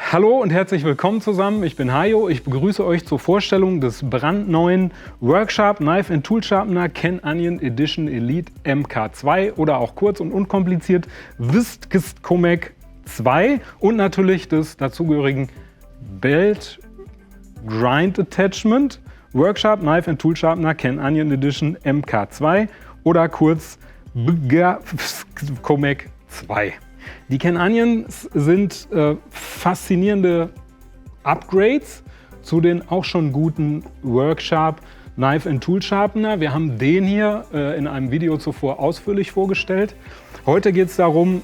Hallo und herzlich willkommen zusammen. Ich bin Hajo. Ich begrüße euch zur Vorstellung des brandneuen Worksharp Knife and Tool Sharpener Ken Onion Edition Elite MK2 oder auch kurz und unkompliziert Vizkist Comac 2 und natürlich des dazugehörigen Belt Grind Attachment Worksharp Knife and Tool Sharpener Ken Onion Edition MK2 oder kurz Vizkist Comac 2. Die Ken Onions sind faszinierende Upgrades zu den auch schon guten Worksharp Knife and Tool Sharpener. Wir haben den hier in einem Video zuvor ausführlich vorgestellt. Heute geht es darum,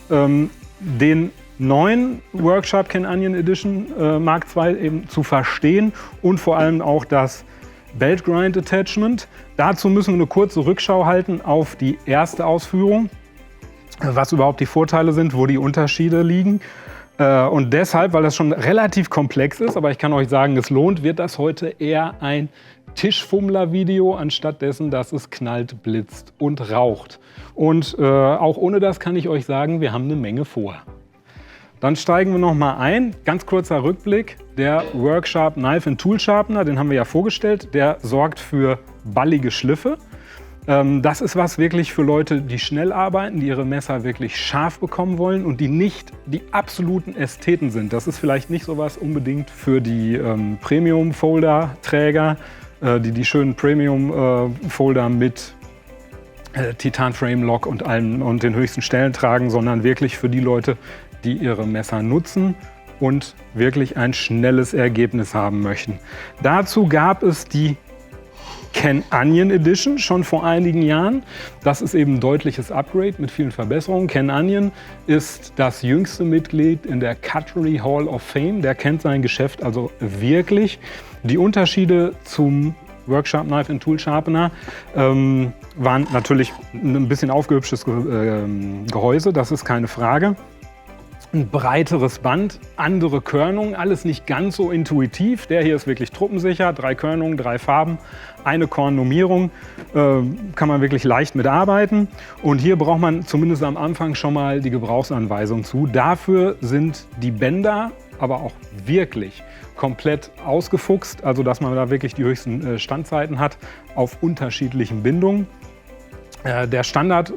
den neuen Worksharp Ken Onion Edition Mark II eben zu verstehen und vor allem auch das Belt Grind Attachment. Dazu müssen wir eine kurze Rückschau halten auf die erste Ausführung, was überhaupt die Vorteile sind, wo die Unterschiede liegen. Und deshalb, weil das schon relativ komplex ist, aber ich kann euch sagen, es lohnt, wird das heute eher ein Tischfummler-Video, anstatt dessen, dass es knallt, blitzt und raucht. Und auch ohne das kann ich euch sagen, wir haben eine Menge vor. Dann steigen wir noch mal ein. Ganz kurzer Rückblick. Der Worksharp Knife and Tool Sharpener, den haben wir ja vorgestellt, der sorgt für ballige Schliffe. Das ist was wirklich für Leute, die schnell arbeiten, die ihre Messer wirklich scharf bekommen wollen und die nicht die absoluten Ästheten sind. Das ist vielleicht nicht so was unbedingt für die Premium-Folder-Träger, die schönen Premium-Folder mit Titan-Frame-Lock und allem und den höchsten Stellen tragen, sondern wirklich für die Leute, die ihre Messer nutzen und wirklich ein schnelles Ergebnis haben möchten. Dazu gab es die Ken Onion Edition schon vor einigen Jahren. Das ist eben ein deutliches Upgrade mit vielen Verbesserungen. Ken Onion ist das jüngste Mitglied in der Cutlery Hall of Fame. Der kennt sein Geschäft also wirklich. Die Unterschiede zum Workshop Knife and Tool Sharpener waren natürlich ein bisschen aufgehübschtes Gehäuse, das ist keine Frage. Ein breiteres Band, andere Körnungen, alles nicht ganz so intuitiv. Der hier ist wirklich truppensicher, 3 Körnungen, 3 Farben, eine Kornnummierung, kann man wirklich leicht mitarbeiten. Und hier braucht man zumindest am Anfang schon mal die Gebrauchsanweisung zu. Dafür sind die Bänder aber auch wirklich komplett ausgefuchst, also dass man da wirklich die höchsten Standzeiten hat auf unterschiedlichen Bindungen. Die Standard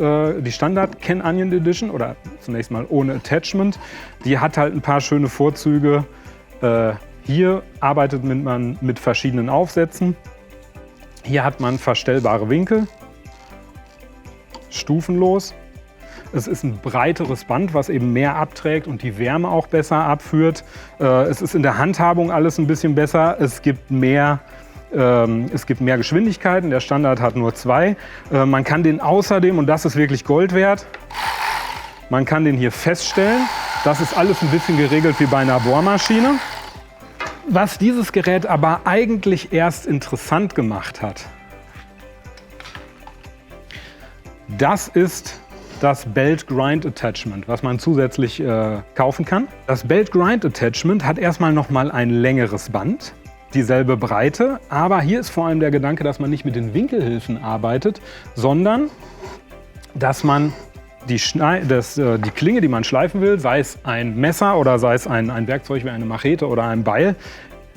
Ken Onion Edition, oder zunächst mal ohne Attachment, die hat halt ein paar schöne Vorzüge. Hier arbeitet man mit verschiedenen Aufsätzen. Hier hat man verstellbare Winkel, stufenlos. Es ist ein breiteres Band, was eben mehr abträgt und die Wärme auch besser abführt. Es ist in der Handhabung alles ein bisschen besser. Es gibt mehr Geschwindigkeiten, der Standard hat nur 2. Man kann den außerdem, und das ist wirklich Gold wert, man kann den hier feststellen. Das ist alles ein bisschen geregelt wie bei einer Bohrmaschine. Was dieses Gerät aber eigentlich erst interessant gemacht hat, das ist das Belt Grind Attachment, was man zusätzlich kaufen kann. Das Belt Grind Attachment hat erstmal noch mal ein längeres Band, dieselbe Breite, aber hier ist vor allem der Gedanke, dass man nicht mit den Winkelhilfen arbeitet, sondern dass man die Klinge, die man schleifen will, sei es ein Messer oder sei es ein Werkzeug wie eine Machete oder ein Beil,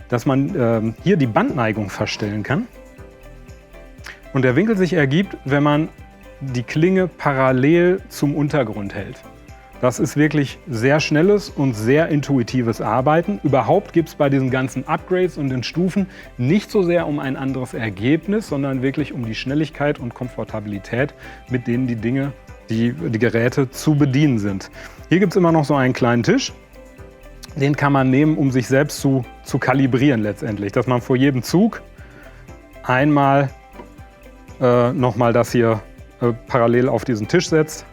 dass man hier die Bandneigung verstellen kann und der Winkel sich ergibt, wenn man die Klinge parallel zum Untergrund hält. Das ist wirklich sehr schnelles und sehr intuitives Arbeiten. Überhaupt gibt es bei diesen ganzen Upgrades und den Stufen nicht so sehr um ein anderes Ergebnis, sondern wirklich um die Schnelligkeit und Komfortabilität, mit denen die Geräte zu bedienen sind. Hier gibt es immer noch so einen kleinen Tisch. Den kann man nehmen, um sich selbst zu kalibrieren letztendlich. Dass man vor jedem Zug einmal nochmal das hier parallel auf diesen Tisch setzt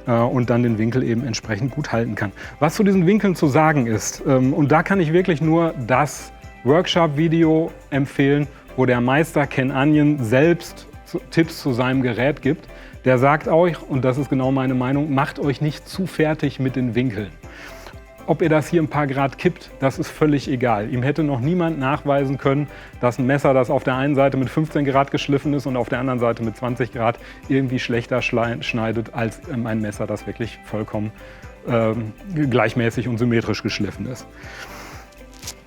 und dann den Winkel eben entsprechend gut halten kann. Was zu diesen Winkeln zu sagen ist, und da kann ich wirklich nur das Workshop-Video empfehlen, wo der Meister Ken Onion selbst Tipps zu seinem Gerät gibt. Der sagt euch, und das ist genau meine Meinung, macht euch nicht zu fertig mit den Winkeln. ob ihr das hier ein paar Grad kippt, das ist völlig egal. Ihm hätte noch niemand nachweisen können, dass ein Messer, das auf der einen Seite mit 15 Grad geschliffen ist und auf der anderen Seite mit 20 Grad irgendwie schlechter schneidet als ein Messer, das wirklich vollkommen gleichmäßig und symmetrisch geschliffen ist.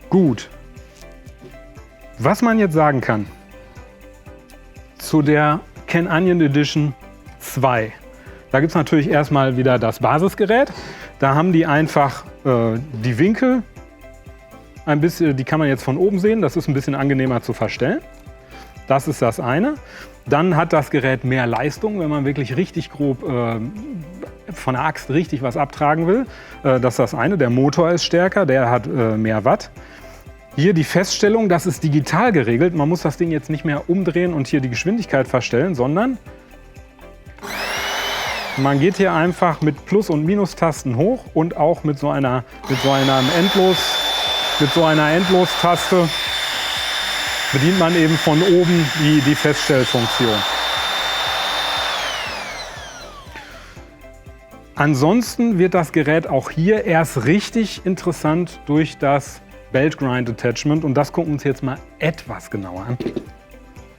Gut. Was man jetzt sagen kann zu der Ken Onion Edition 2. Da gibt es natürlich erstmal wieder das Basisgerät. Da haben die einfach die Winkel ein bisschen, die kann man jetzt von oben sehen. Das ist ein bisschen angenehmer zu verstellen. Das ist das eine. Dann hat das Gerät mehr Leistung, wenn man wirklich richtig grob von der Axt richtig was abtragen will. Das ist das eine. Der Motor ist stärker, der hat mehr Watt. Hier die Feststellung, das ist digital geregelt. Man muss das Ding jetzt nicht mehr umdrehen und hier die Geschwindigkeit verstellen, sondern man geht hier einfach mit Plus- und Minustasten hoch und auch mit so einer Endlos-Taste bedient man eben von oben die Feststellfunktion. Ansonsten wird das Gerät auch hier erst richtig interessant durch das Belt Grind Attachment und das gucken wir uns jetzt mal etwas genauer an.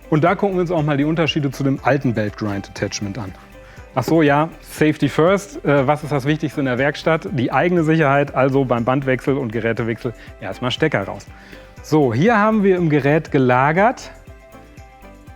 Und da gucken wir uns auch mal die Unterschiede zu dem alten Belt Grind Attachment an. Ach so, ja, Safety first. Was ist das Wichtigste in der Werkstatt? Die eigene Sicherheit, also beim Bandwechsel und Gerätewechsel erstmal Stecker raus. So, hier haben wir im Gerät gelagert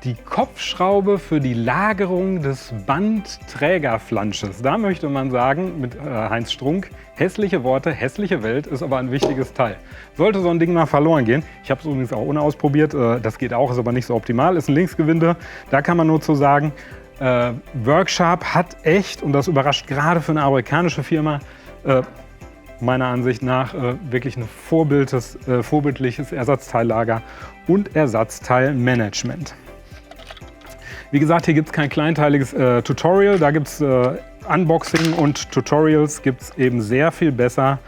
die Kopfschraube für die Lagerung des Bandträgerflansches. Da möchte man sagen, mit Heinz Strunk, hässliche Worte, hässliche Welt, ist aber ein wichtiges Teil. Sollte so ein Ding mal verloren gehen, ich habe es übrigens auch ohne ausprobiert, das geht auch, ist aber nicht so optimal, ist ein Linksgewinde, da kann man nur zu sagen, Worksharp hat echt, und das überrascht gerade für eine amerikanische Firma, meiner Ansicht nach wirklich ein vorbildliches Ersatzteillager und Ersatzteilmanagement. Wie gesagt, hier gibt es kein kleinteiliges Tutorial, da gibt es Unboxing und Tutorials gibt es eben sehr viel besser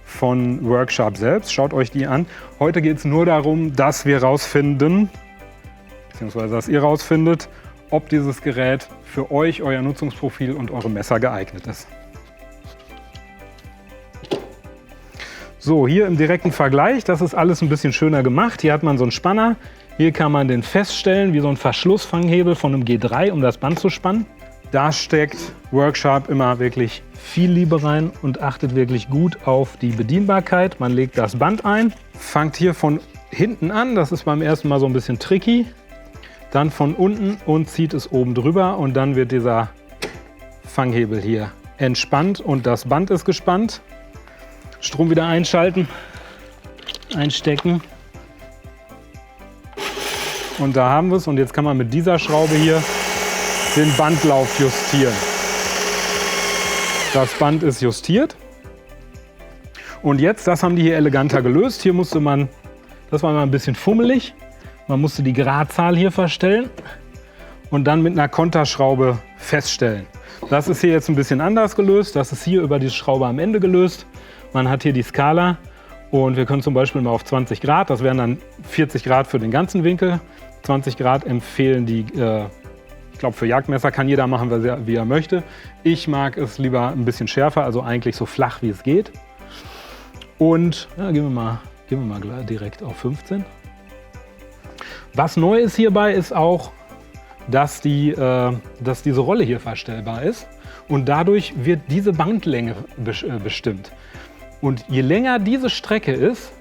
von Worksharp selbst. Schaut euch die an. Heute geht es nur darum, dass wir rausfinden, beziehungsweise dass ihr rausfindet, ob dieses Gerät für euch, euer Nutzungsprofil und eure Messer geeignet ist. So, hier im direkten Vergleich, das ist alles ein bisschen schöner gemacht. Hier hat man so einen Spanner. Hier kann man den feststellen, wie so ein Verschlussfanghebel von einem G3, um das Band zu spannen. Da steckt Worksharp immer wirklich viel Liebe rein und achtet wirklich gut auf die Bedienbarkeit. Man legt das Band ein, fangt hier von hinten an, das ist beim ersten Mal so ein bisschen tricky. Dann von unten und zieht es oben drüber und dann wird dieser Fanghebel hier entspannt und das Band ist gespannt. Strom wieder einschalten, einstecken. Und da haben wir es und jetzt kann man mit dieser Schraube hier den Bandlauf justieren. Das Band ist justiert. Und jetzt, das haben die hier eleganter gelöst. Hier musste man, das war mal ein bisschen fummelig. Man musste die Gradzahl hier verstellen und dann mit einer Konterschraube feststellen. Das ist hier jetzt ein bisschen anders gelöst. Das ist hier über die Schraube am Ende gelöst. Man hat hier die Skala und wir können zum Beispiel mal auf 20 Grad, das wären dann 40 Grad für den ganzen Winkel. 20 Grad empfehlen die, ich glaube für Jagdmesser kann jeder machen, wie er möchte. Ich mag es lieber ein bisschen schärfer, also eigentlich so flach wie es geht. Und ja, gehen wir mal direkt auf 15. Was neu ist hierbei ist auch, dass diese Rolle hier verstellbar ist und dadurch wird diese Bandlänge bestimmt. Und je länger diese Strecke ist,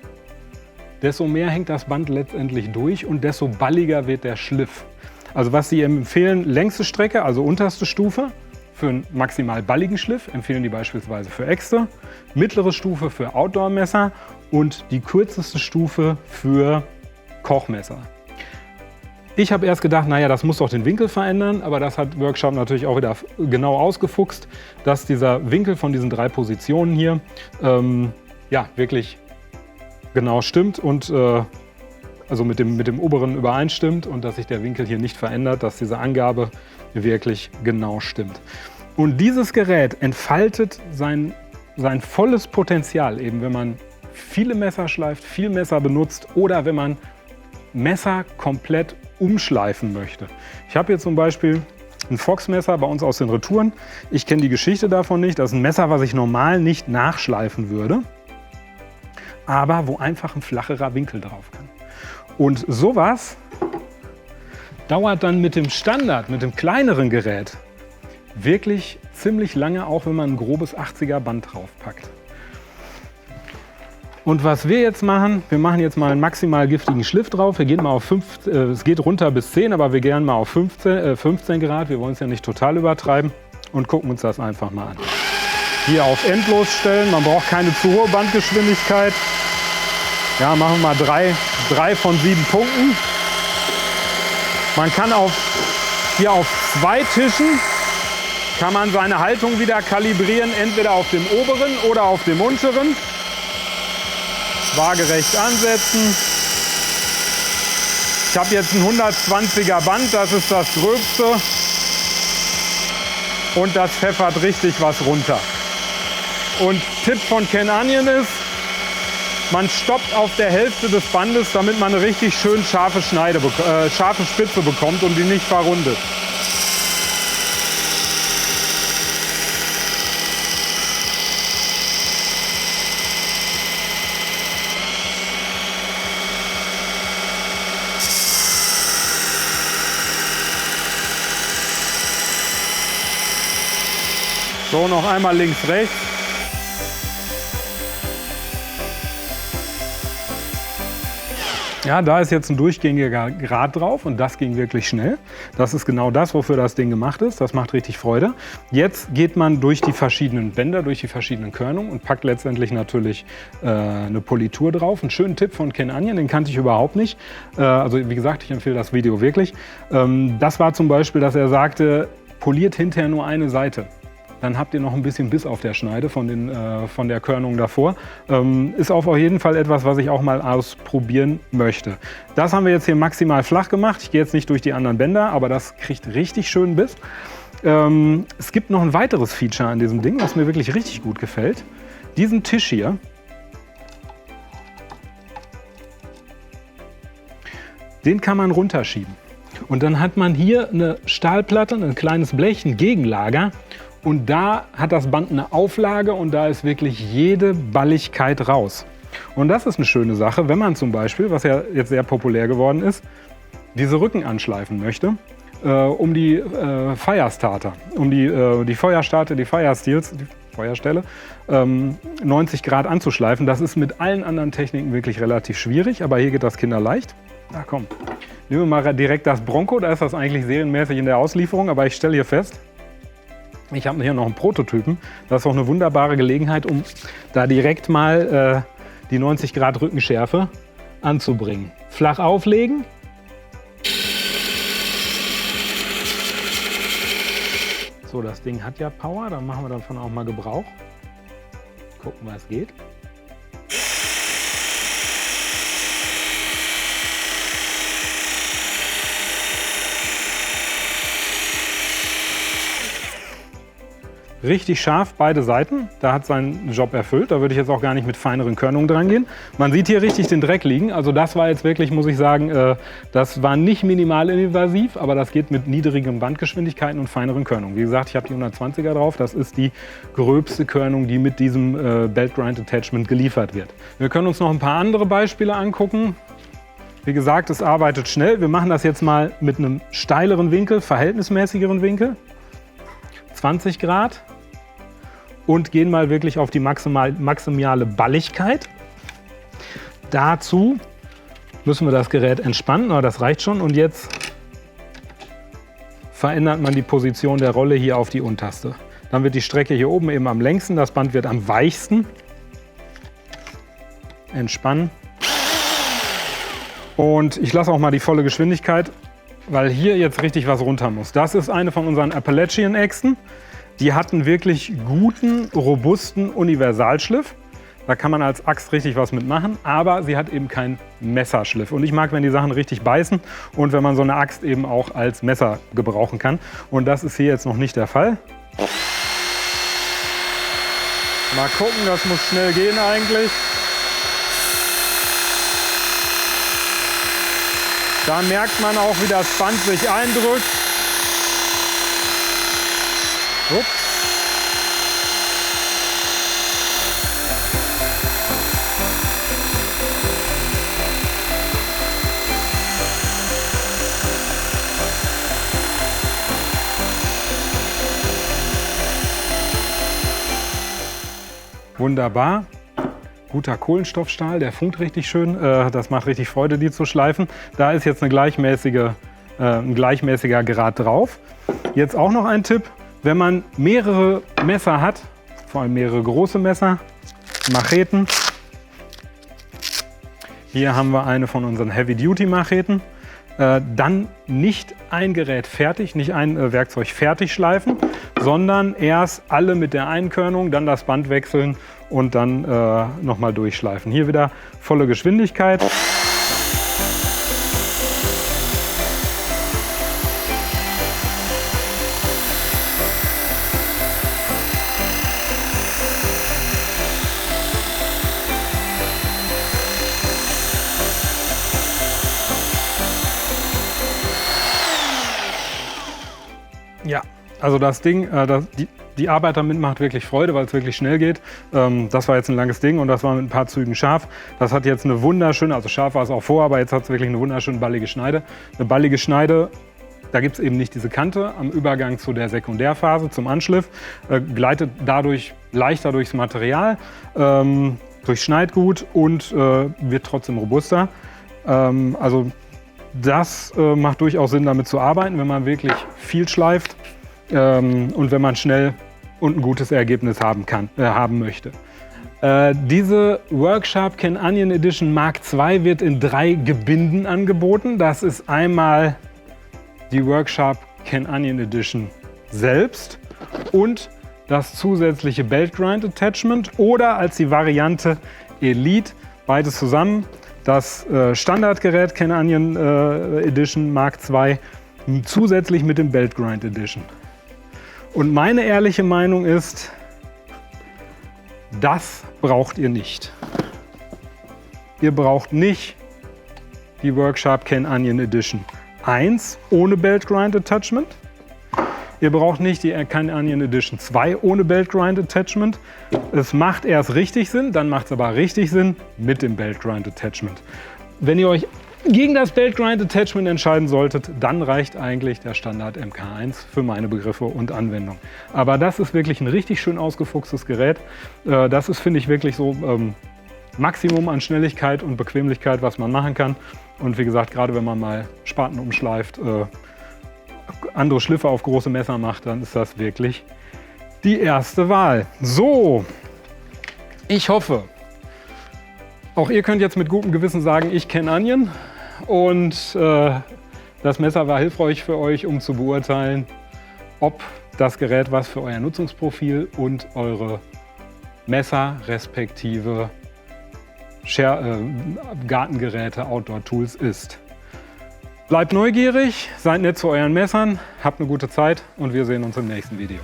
desto mehr hängt das Band letztendlich durch und desto balliger wird der Schliff. Also was sie empfehlen, längste Strecke, also unterste Stufe, für einen maximal balligen Schliff, empfehlen die beispielsweise für Äxte, mittlere Stufe für Outdoor-Messer und die kürzeste Stufe für Kochmesser. Ich habe erst gedacht, naja, das muss doch den Winkel verändern, aber das hat Worksharp natürlich auch wieder genau ausgefuchst, dass dieser Winkel von diesen 3 Positionen hier ja, wirklich genau stimmt und also mit dem oberen übereinstimmt und dass sich der Winkel hier nicht verändert, dass diese Angabe wirklich genau stimmt. Und dieses Gerät entfaltet sein volles Potenzial, eben wenn man viele Messer schleift, viel Messer benutzt oder wenn man Messer komplett umschleifen möchte. Ich habe hier zum Beispiel ein Fox-Messer bei uns aus den Retouren. Ich kenne die Geschichte davon nicht. Das ist ein Messer, was ich normal nicht nachschleifen würde. aber wo einfach ein flacherer Winkel drauf kann. Und sowas dauert dann mit dem Standard, mit dem kleineren Gerät wirklich ziemlich lange, auch wenn man ein grobes 80er Band draufpackt. Und was wir jetzt machen, wir machen jetzt mal einen maximal giftigen Schliff drauf. Wir gehen mal auf 5, es geht runter bis 10, aber wir gehen mal auf 15 Grad. Wir wollen es ja nicht total übertreiben und gucken uns das einfach mal an. Hier auf endlos stellen, man braucht keine zu hohe Bandgeschwindigkeit. Ja, machen wir mal 3 von 7 Punkten. Man kann hier auf 2 Tischen kann man seine Haltung wieder kalibrieren, entweder auf dem oberen oder auf dem unteren. Waagerecht ansetzen. Ich habe jetzt ein 120er Band, das ist das gröbste. Und das pfeffert richtig was runter. Und Tipp von Ken Onion ist, man stoppt auf der Hälfte des Bandes, damit man eine richtig schön scharfe Spitze bekommt und die nicht verrundet. So, noch einmal links, rechts. Ja, da ist jetzt ein durchgängiger Grat drauf und das ging wirklich schnell. Das ist genau das, wofür das Ding gemacht ist. Das macht richtig Freude. Jetzt geht man durch die verschiedenen Bänder, durch die verschiedenen Körnungen und packt letztendlich natürlich eine Politur drauf. Einen schönen Tipp von Ken Onion, den kannte ich überhaupt nicht. Also wie gesagt, ich empfehle das Video wirklich. Das war zum Beispiel, dass er sagte, poliert hinterher nur eine Seite. Dann habt ihr noch ein bisschen Biss auf der Schneide von der Körnung davor. Ist auf jeden Fall etwas, was ich auch mal ausprobieren möchte. Das haben wir jetzt hier maximal flach gemacht. Ich gehe jetzt nicht durch die anderen Bänder, aber das kriegt richtig schön Biss. Es gibt noch ein weiteres Feature an diesem Ding, was mir wirklich richtig gut gefällt. Diesen Tisch hier. Den kann man runterschieben. Und dann hat man hier eine Stahlplatte, ein kleines Blech, ein Gegenlager. Und da hat das Band eine Auflage und da ist wirklich jede Balligkeit raus. Und das ist eine schöne Sache, wenn man zum Beispiel, was ja jetzt sehr populär geworden ist, diese Rücken anschleifen möchte, um die Firestarter, um die Feuerstarter, die Firesteels, die Feuerstelle, 90 Grad anzuschleifen. Das ist mit allen anderen Techniken wirklich relativ schwierig, aber hier geht das kinderleicht. Na komm, nehmen wir mal direkt das Bronco, da ist das eigentlich serienmäßig in der Auslieferung, aber ich stelle hier fest, ich habe hier noch einen Prototypen. Das ist auch eine wunderbare Gelegenheit, um da direkt mal die 90 Grad Rückenschärfe anzubringen. Flach auflegen. So, das Ding hat ja Power, dann machen wir davon auch mal Gebrauch. Gucken, was geht. Richtig scharf, beide Seiten. Da hat seinen Job erfüllt. Da würde ich jetzt auch gar nicht mit feineren Körnungen dran gehen. Man sieht hier richtig den Dreck liegen. Also das war jetzt wirklich, muss ich sagen, das war nicht minimal invasiv, aber das geht mit niedrigen Bandgeschwindigkeiten und feineren Körnungen. Wie gesagt, ich habe die 120er drauf. Das ist die gröbste Körnung, die mit diesem Belt Grind Attachment geliefert wird. Wir können uns noch ein paar andere Beispiele angucken. Wie gesagt, es arbeitet schnell. Wir machen das jetzt mal mit einem steileren Winkel, verhältnismäßigeren Winkel. 20 Grad. Und gehen mal wirklich auf die maximale Balligkeit. Dazu müssen wir das Gerät entspannen, aber das reicht schon. Und jetzt verändert man die Position der Rolle hier auf die unterste. Dann wird die Strecke hier oben eben am längsten, das Band wird am weichsten. Entspannen. Und ich lasse auch mal die volle Geschwindigkeit, weil hier jetzt richtig was runter muss. Das ist eine von unseren Appalachian-Äxten. Die hatten wirklich guten, robusten Universalschliff. Da kann man als Axt richtig was mitmachen, aber sie hat eben keinen Messerschliff. Und ich mag, wenn die Sachen richtig beißen und wenn man so eine Axt eben auch als Messer gebrauchen kann. Und das ist hier jetzt noch nicht der Fall. Mal gucken, das muss schnell gehen eigentlich. Da merkt man auch, wie das Band sich eindrückt. Ups. Wunderbar. Guter Kohlenstoffstahl, der funkt richtig schön. Das macht richtig Freude, die zu schleifen. Da ist jetzt ein gleichmäßiger Grad drauf. Jetzt auch noch ein Tipp, wenn man mehrere Messer hat, vor allem mehrere große Messer, Macheten. Hier haben wir eine von unseren Heavy-Duty-Macheten. Dann nicht ein Gerät fertig, nicht ein Werkzeug fertig schleifen, sondern erst alle mit der Einkörnung, dann das Band wechseln und dann nochmal durchschleifen. Hier wieder volle Geschwindigkeit. Ja, also das Ding, die Arbeit damit macht wirklich Freude, weil es wirklich schnell geht. Das war jetzt ein langes Ding und das war mit ein paar Zügen scharf. Das hat jetzt eine wunderschöne, also scharf war es auch vor, aber jetzt hat es wirklich eine wunderschöne ballige Schneide. Eine ballige Schneide, da gibt es eben nicht diese Kante am Übergang zu der Sekundärphase, zum Anschliff. Gleitet dadurch leichter durchs Material, durchschneit gut und wird trotzdem robuster. Also das macht durchaus Sinn, damit zu arbeiten, wenn man wirklich viel schleift und wenn man schnell und ein gutes Ergebnis haben möchte. Diese Worksharp Ken Onion Edition Mark II wird in 3 Gebinden angeboten. Das ist einmal die Worksharp Ken Onion Edition selbst und das zusätzliche Belt Grind Attachment oder als die Variante Elite, beides zusammen. Das Standardgerät Ken Onion Edition Mark II zusätzlich mit dem Belt Grind Edition. Und meine ehrliche Meinung ist, das braucht ihr nicht. Ihr braucht nicht die Worksharp Ken Onion Edition 1 ohne Belt Grind Attachment. Ihr braucht nicht die Ken Onion Edition 2 ohne Belt Grind Attachment. Es macht erst richtig Sinn, dann macht es aber richtig Sinn mit dem Belt Grind Attachment. Wenn ihr euch gegen das Belt Grind Attachment entscheiden solltet, dann reicht eigentlich der Standard MK1 für meine Begriffe und Anwendung. Aber das ist wirklich ein richtig schön ausgefuchstes Gerät. Das ist, finde ich, wirklich so Maximum an Schnelligkeit und Bequemlichkeit, was man machen kann. Und wie gesagt, gerade wenn man mal Spaten umschleift, andere Schliffe auf große Messer macht, dann ist das wirklich die erste Wahl. So, ich hoffe, auch ihr könnt jetzt mit gutem Gewissen sagen, ich kenne Onion und das Messer war hilfreich für euch, um zu beurteilen, ob das Gerät was für euer Nutzungsprofil und eure Messer respektive Gartengeräte, Outdoor-Tools ist. Bleibt neugierig, seid nett zu euren Messern, habt eine gute Zeit und wir sehen uns im nächsten Video.